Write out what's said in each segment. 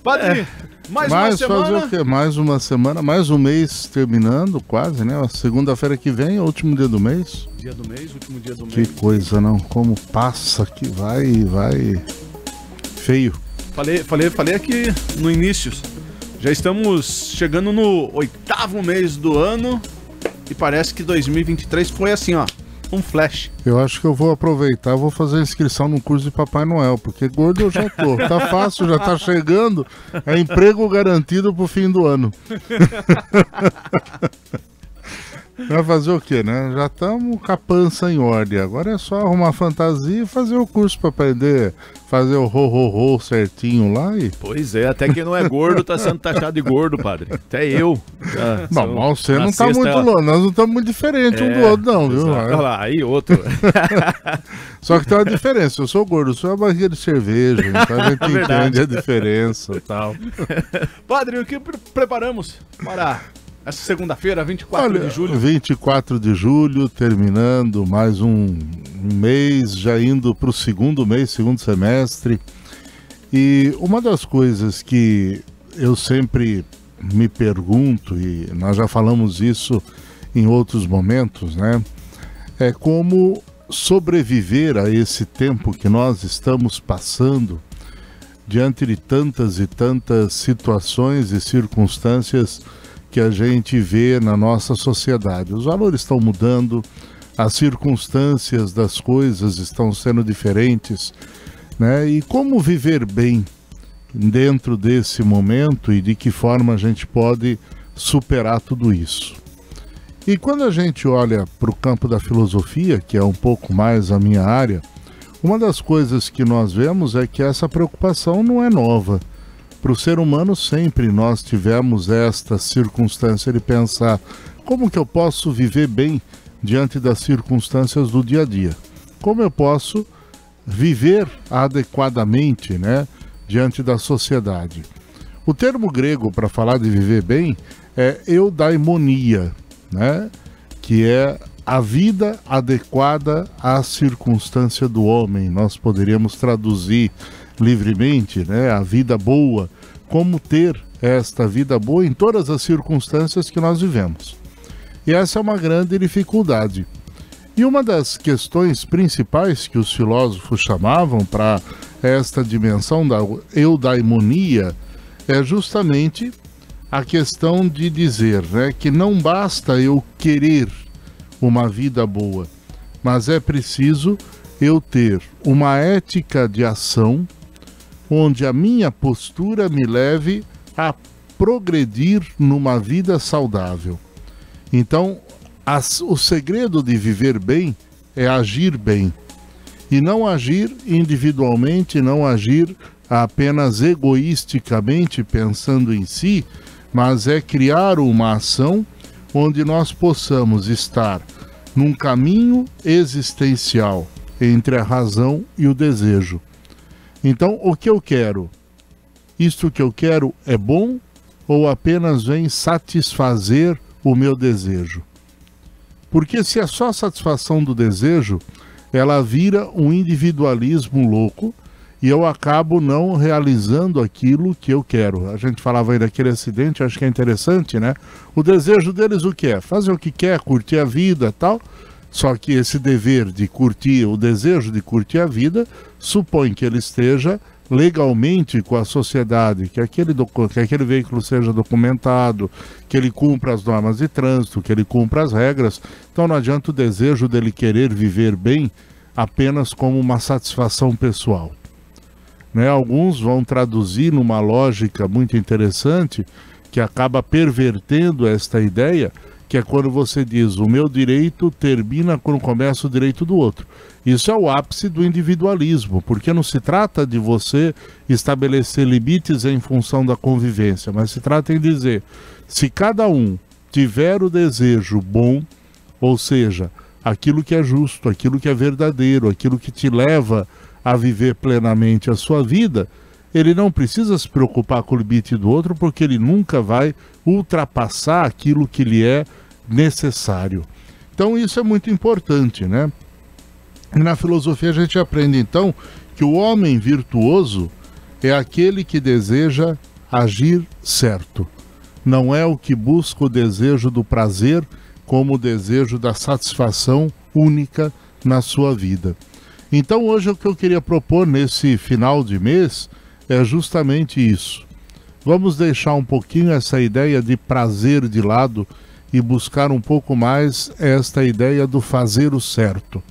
Padre, mais uma semana. Fazer o quê? Mais uma semana, mais um mês terminando quase, né? Segunda-feira que vem é o último dia do mês. Dia do mês, último dia do mês. Que coisa, não? Como passa que vai feio. Falei aqui no início. Já estamos chegando no 8º mês do ano e parece que 2023 foi assim, ó. Um flash. Eu acho que eu vou aproveitar, vou fazer a inscrição no curso de Papai Noel, porque gordo eu já tô. Tá fácil, já tá chegando. É emprego garantido pro fim do ano. Vai fazer o quê, né? Já estamos com a pança em ordem. Agora é só arrumar fantasia e fazer o curso para aprender, fazer o ro certinho lá e... Pois é, até quem não é gordo tá sendo taxado de gordo, padre. Até eu. Bom, você não tá muito longe, nós não estamos muito diferentes um do outro não, viu? Olha lá, aí outro. Só que tem uma diferença, eu sou gordo, eu sou uma barriga de cerveja, então a gente entende a diferença e tal. Padre, o que preparamos para... essa segunda-feira, 24 de julho. 24 de julho, terminando mais um mês, já indo para o segundo semestre. E uma das coisas que eu sempre me pergunto, e nós já falamos isso em outros momentos, né? É como sobreviver a esse tempo que nós estamos passando diante de tantas e tantas situações e circunstâncias que a gente vê na nossa sociedade. Os valores estão mudando, as circunstâncias das coisas estão sendo diferentes, né? E como viver bem dentro desse momento e de que forma a gente pode superar tudo isso? E quando a gente olha para o campo da filosofia, que é um pouco mais a minha área, uma das coisas que nós vemos é que essa preocupação não é nova. Para o ser humano sempre nós tivemos esta circunstância de pensar como que eu posso viver bem diante das circunstâncias do dia a dia. Como eu posso viver adequadamente, né, diante da sociedade. O termo grego para falar de viver bem é eudaimonia, né, que é a vida adequada à circunstância do homem. Nós poderíamos traduzir livremente, né, a vida boa, como ter esta vida boa em todas as circunstâncias que nós vivemos. E essa é uma grande dificuldade. E uma das questões principais que os filósofos chamavam para esta dimensão da eudaimonia é justamente a questão de dizer, né, que não basta eu querer uma vida boa, mas é preciso eu ter uma ética de ação onde a minha postura me leve a progredir numa vida saudável. Então, o segredo de viver bem é agir bem. E não agir individualmente, não agir apenas egoisticamente pensando em si, mas é criar uma ação onde nós possamos estar num caminho existencial entre a razão e o desejo. Então, o que eu quero? Isto que eu quero é bom ou apenas vem satisfazer o meu desejo? Porque se é só satisfação do desejo, ela vira um individualismo louco e eu acabo não realizando aquilo que eu quero. A gente falava aí daquele acidente, acho que é interessante, né? O desejo deles o que é? Fazer o que quer, curtir a vida, tal. Só que esse dever de curtir, o desejo de curtir a vida, supõe que ele esteja legalmente com a sociedade, que aquele veículo seja documentado, que ele cumpra as normas de trânsito, que ele cumpra as regras. Então não adianta o desejo dele querer viver bem apenas como uma satisfação pessoal. Né? Alguns vão traduzir numa lógica muito interessante que acaba pervertendo esta ideia, que é quando você diz, o meu direito termina quando começa o direito do outro. Isso é o ápice do individualismo, porque não se trata de você estabelecer limites em função da convivência, mas se trata em dizer, se cada um tiver o desejo bom, ou seja, aquilo que é justo, aquilo que é verdadeiro, aquilo que te leva a viver plenamente a sua vida, ele não precisa se preocupar com o limite do outro, porque ele nunca vai ultrapassar aquilo que lhe é necessário. Então isso é muito importante, né? E na filosofia a gente aprende então que o homem virtuoso é aquele que deseja agir certo. Não é o que busca o desejo do prazer como o desejo da satisfação única na sua vida. Então hoje o que eu queria propor nesse final de mês é justamente isso. Vamos deixar um pouquinho essa ideia de prazer de lado e buscar um pouco mais esta ideia do fazer o certo.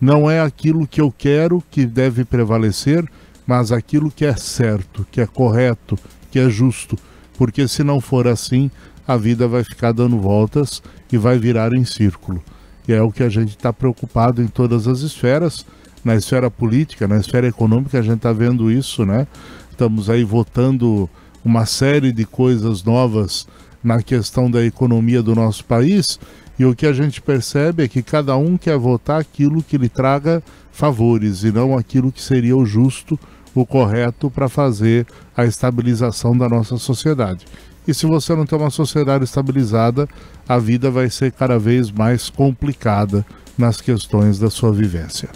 Não é aquilo que eu quero que deve prevalecer, mas aquilo que é certo, que é correto, que é justo. Porque se não for assim, a vida vai ficar dando voltas e vai virar em círculo. E é o que a gente está preocupado em todas as esferas. Na esfera política, na esfera econômica, a gente está vendo isso, né? Estamos aí votando uma série de coisas novas na questão da economia do nosso país, e o que a gente percebe é que cada um quer votar aquilo que lhe traga favores, e não aquilo que seria o justo, o correto para fazer a estabilização da nossa sociedade. E se você não tem uma sociedade estabilizada, a vida vai ser cada vez mais complicada nas questões da sua vivência.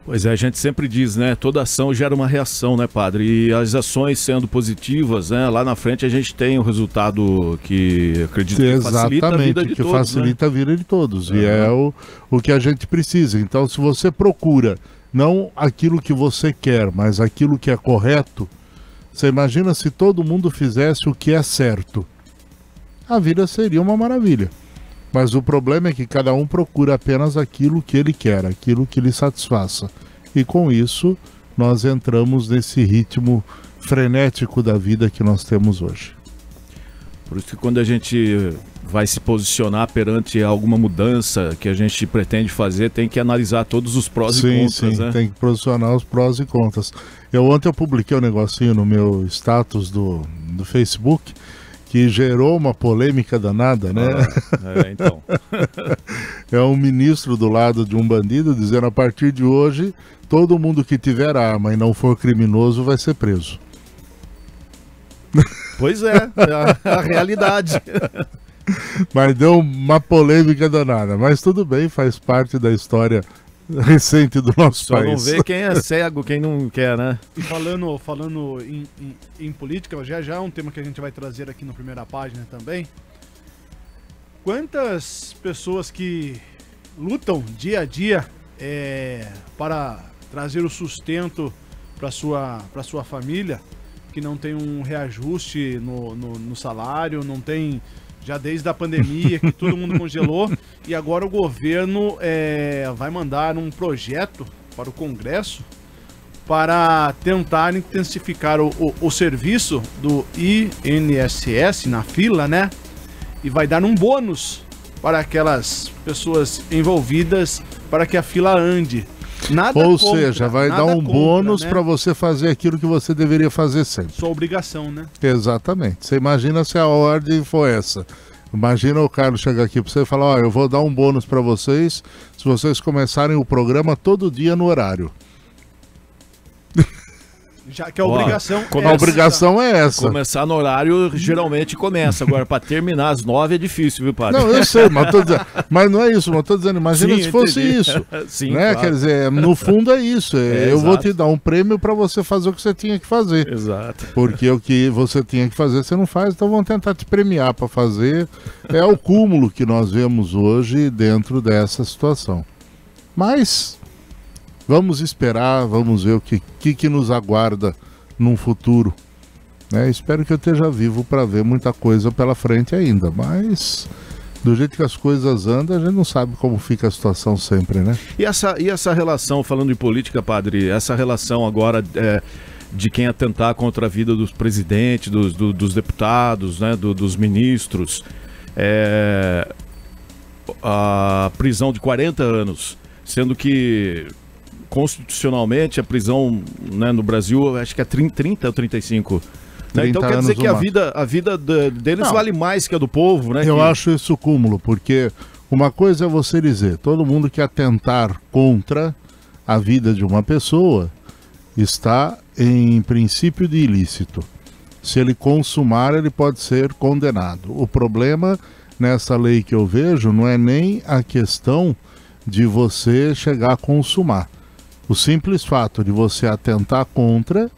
Pois é, a gente sempre diz, né? Toda ação gera uma reação, né, padre? E as ações sendo positivas, né? Lá na frente a gente tem o resultado que acredito que facilita a vida de todos. Facilita a vida de todos. E é o que a gente precisa. Então, se você procura não aquilo que você quer, mas aquilo que é correto, você imagina se todo mundo fizesse o que é certo. A vida seria uma maravilha. Mas o problema é que cada um procura apenas aquilo que ele quer, aquilo que lhe satisfaça. E com isso, nós entramos nesse ritmo frenético da vida que nós temos hoje. Por isso que quando a gente vai se posicionar perante alguma mudança que a gente pretende fazer, tem que analisar todos os prós e contras, sim, né? Tem que posicionar os prós e contras. Ontem eu publiquei um negocinho no meu status do Facebook, que gerou uma polêmica danada, né? Então. É um ministro do lado de um bandido dizendo: a partir de hoje, todo mundo que tiver arma e não for criminoso vai ser preso. Pois é a realidade. Mas deu uma polêmica danada. Mas tudo bem, faz parte da história recente do nosso Só país. não vê quem é cego, quem não quer, né? E falando em política, já é um tema que a gente vai trazer aqui na primeira página também. Quantas pessoas que lutam dia a dia para trazer o sustento para sua família, que não tem um reajuste no salário, não tem... Já desde a pandemia, que todo mundo congelou, e agora o governo vai mandar um projeto para o Congresso para tentar intensificar o serviço do INSS na fila, né? E vai dar um bônus para aquelas pessoas envolvidas para que a fila ande. Ou seja, vai dar um bônus, né, para você fazer aquilo que você deveria fazer sempre. Sua obrigação, né? Exatamente. Você imagina se a ordem for essa. Imagina o Carlos chegar aqui para você e falar: ó, eu vou dar um bônus para vocês se vocês começarem o programa todo dia no horário. Já que a obrigação a obrigação é essa. Começar no horário geralmente começa. Agora, para terminar às 9 é difícil, viu, padre? Não, eu sei, mas não é isso. Mas eu tô dizendo, imagina se fosse isso. Sim, né? Claro. Quer dizer, no fundo é isso. Eu vou te dar um prêmio para você fazer o que você tinha que fazer. Exato. Porque o que você tinha que fazer, você não faz, então vão tentar te premiar para fazer. É o cúmulo que nós vemos hoje dentro dessa situação. Mas... vamos esperar, vamos ver o que nos aguarda num futuro. Né? Espero que eu esteja vivo para ver muita coisa pela frente ainda, mas do jeito que as coisas andam, a gente não sabe como fica a situação sempre, né? E essa relação, falando de política, padre, essa relação agora de quem atentar contra a vida dos presidentes, dos deputados, né, dos ministros, a prisão de 40 anos, sendo que... constitucionalmente a prisão, né, no Brasil acho que é 30 ou 35, né? Então quer dizer que a vida deles não vale mais que a do povo, né? Eu acho isso cúmulo, porque uma coisa é você dizer: todo mundo que atentar contra a vida de uma pessoa está em princípio de ilícito. Se ele consumar, ele pode ser condenado. O problema nessa lei que eu vejo não é nem a questão de você chegar a consumar. O simples fato de você atentar contra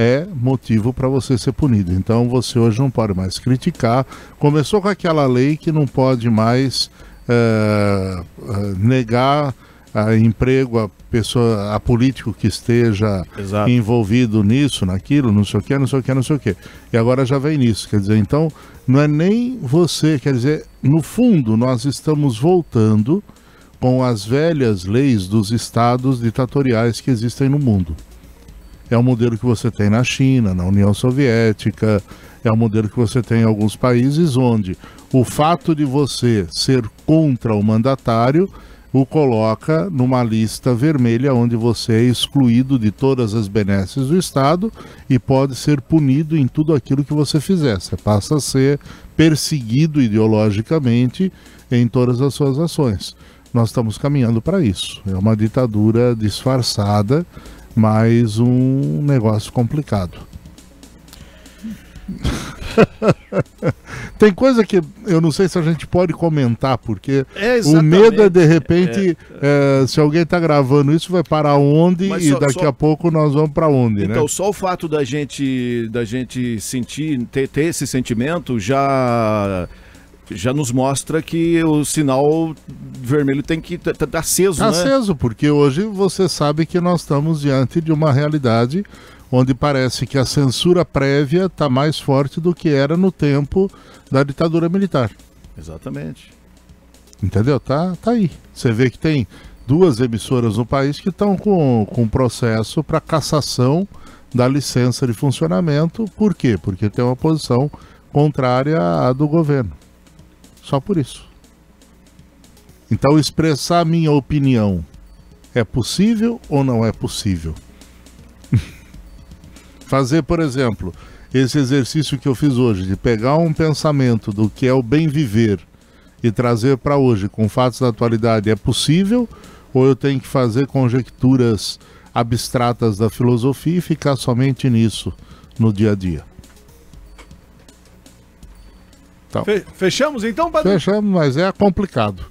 é motivo para você ser punido. Então você hoje não pode mais criticar. Começou com aquela lei que não pode mais negar emprego a político que esteja envolvido nisso, naquilo, não sei o que, não sei o que, não sei o que. E agora já vem nisso, quer dizer, então não é nem você, quer dizer, no fundo nós estamos voltando com as velhas leis dos estados ditatoriais que existem no mundo. É o modelo que você tem na China, na União Soviética, é o modelo que você tem em alguns países onde o fato de você ser contra o mandatário o coloca numa lista vermelha onde você é excluído de todas as benesses do Estado e pode ser punido em tudo aquilo que você fizer. Você passa a ser perseguido ideologicamente em todas as suas ações. Nós estamos caminhando para isso. É uma ditadura disfarçada, mas um negócio complicado. Tem coisa que eu não sei se a gente pode comentar, porque o medo é de repente, se alguém está gravando isso, vai parar onde e daqui a pouco nós vamos para onde, então, né? Só o fato da gente sentir, ter esse sentimento já nos mostra que o sinal vermelho tem que estar aceso, né? Aceso, porque hoje você sabe que nós estamos diante de uma realidade onde parece que a censura prévia está mais forte do que era no tempo da ditadura militar. Exatamente. Entendeu? Tá aí. Você vê que tem 2 emissoras no país que estão com processo para cassação da licença de funcionamento. Por quê? Porque tem uma posição contrária à do governo. Só por isso. Então, expressar a minha opinião é possível ou não é possível? Fazer, por exemplo, esse exercício que eu fiz hoje, de pegar um pensamento do que é o bem viver e trazer para hoje com fatos da atualidade, é possível? Ou eu tenho que fazer conjecturas abstratas da filosofia e ficar somente nisso no dia a dia? Então, fechamos então, Padre? Fechamos, mas é complicado.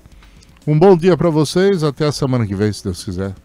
Um bom dia para vocês, até a semana que vem, se Deus quiser.